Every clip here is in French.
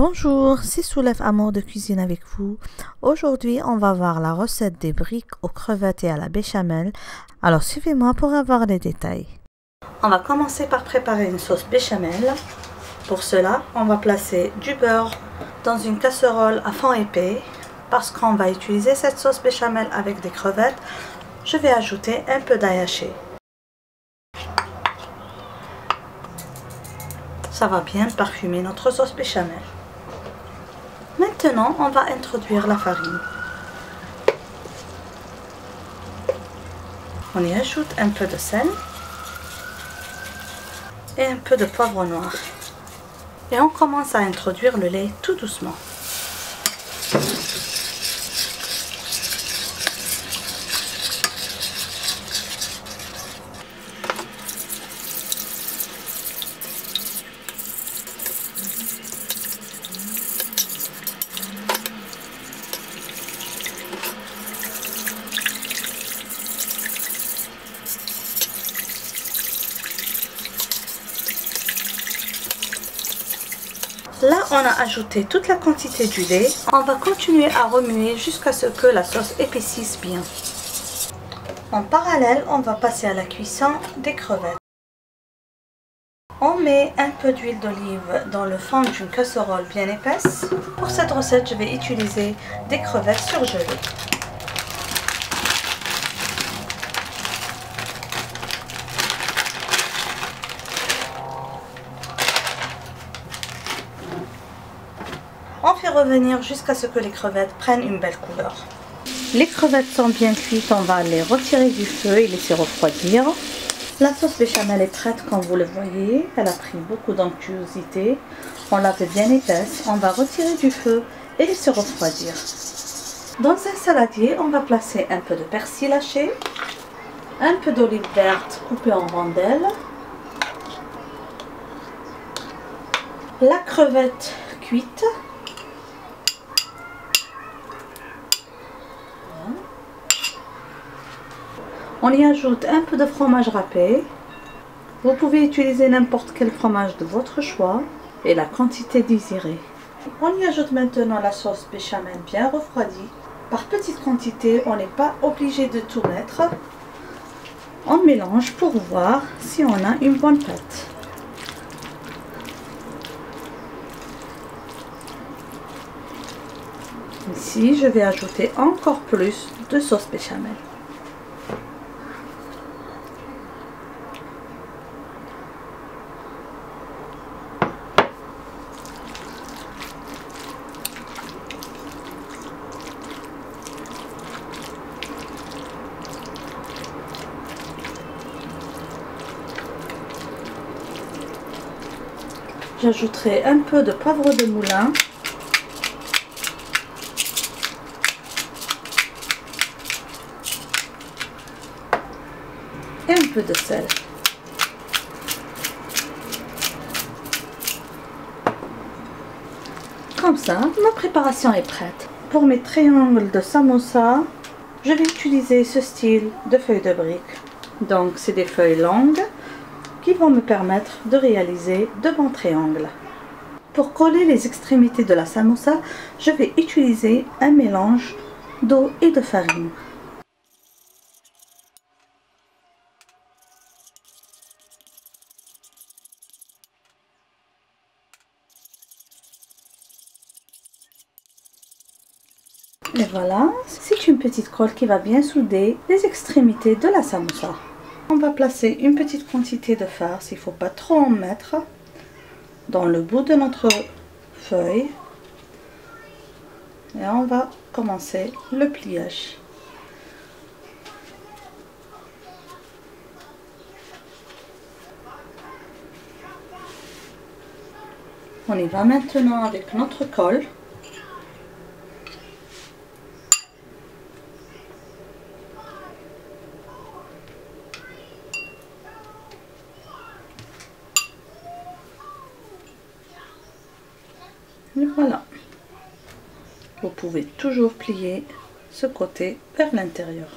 Bonjour, c'est Soulève Amour de Cuisine avec vous. Aujourd'hui, on va voir la recette des briques aux crevettes et à la béchamel. Alors suivez-moi pour avoir les détails. On va commencer par préparer une sauce béchamel. Pour cela, on va placer du beurre dans une casserole à fond épais. Parce qu'on va utiliser cette sauce béchamel avec des crevettes, je vais ajouter un peu d'ail haché. Ça va bien parfumer notre sauce béchamel. Maintenant, on va introduire la farine. On y ajoute un peu de sel et un peu de poivre noir. Et on commence à introduire le lait tout doucement. Là, on a ajouté toute la quantité du lait. On va continuer à remuer jusqu'à ce que la sauce épaississe bien. En parallèle, on va passer à la cuisson des crevettes. On met un peu d'huile d'olive dans le fond d'une casserole bien épaisse. Pour cette recette, je vais utiliser des crevettes surgelées. On fait revenir jusqu'à ce que les crevettes prennent une belle couleur. Les crevettes sont bien cuites, on va les retirer du feu et laisser refroidir. La sauce béchamel est prête comme vous le voyez, elle a pris beaucoup d'onctuosité. On l'a fait bien épaisse, on va retirer du feu et laisser refroidir. Dans un saladier, on va placer un peu de persil haché, un peu d'olive verte coupée en rondelles, la crevette cuite, on y ajoute un peu de fromage râpé. Vous pouvez utiliser n'importe quel fromage de votre choix et la quantité désirée. On y ajoute maintenant la sauce béchamel bien refroidie. Par petite quantité, on n'est pas obligé de tout mettre. On mélange pour voir si on a une bonne pâte. Ici, je vais ajouter encore plus de sauce béchamel. J'ajouterai un peu de poivre de moulin. Et un peu de sel. Comme ça, ma préparation est prête. Pour mes triangles de samosa, je vais utiliser ce style de feuilles de briques. Donc, c'est des feuilles longues qui vont me permettre de réaliser de bons triangles. Pour coller les extrémités de la samosa, je vais utiliser un mélange d'eau et de farine. Et voilà, c'est une petite colle qui va bien souder les extrémités de la samosa. On va placer une petite quantité de farce, il ne faut pas trop en mettre, dans le bout de notre feuille. Et on va commencer le pliage. On y va maintenant avec notre colle. Et voilà, vous pouvez toujours plier ce côté vers l'intérieur.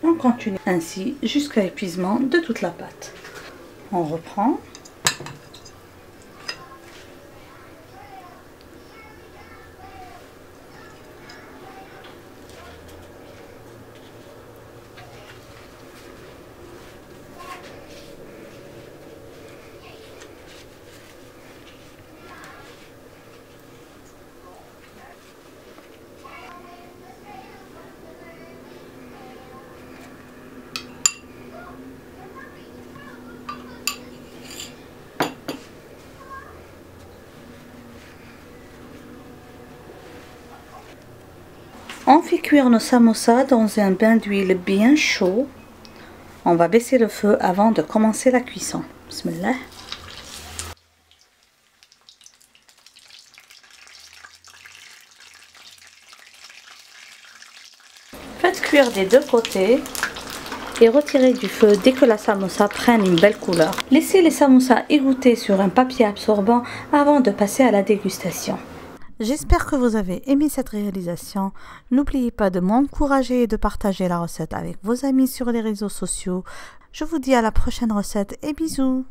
On continue ainsi jusqu'à épuisement de toute la pâte. On reprend On fait cuire nos samosas dans un bain d'huile bien chaud. On va baisser le feu avant de commencer la cuisson. Bismillah. Faites cuire des deux côtés et retirez du feu dès que la samosa prenne une belle couleur. Laissez les samosas égoutter sur un papier absorbant avant de passer à la dégustation. J'espère que vous avez aimé cette réalisation. N'oubliez pas de m'encourager et de partager la recette avec vos amis sur les réseaux sociaux. Je vous dis à la prochaine recette et bisous.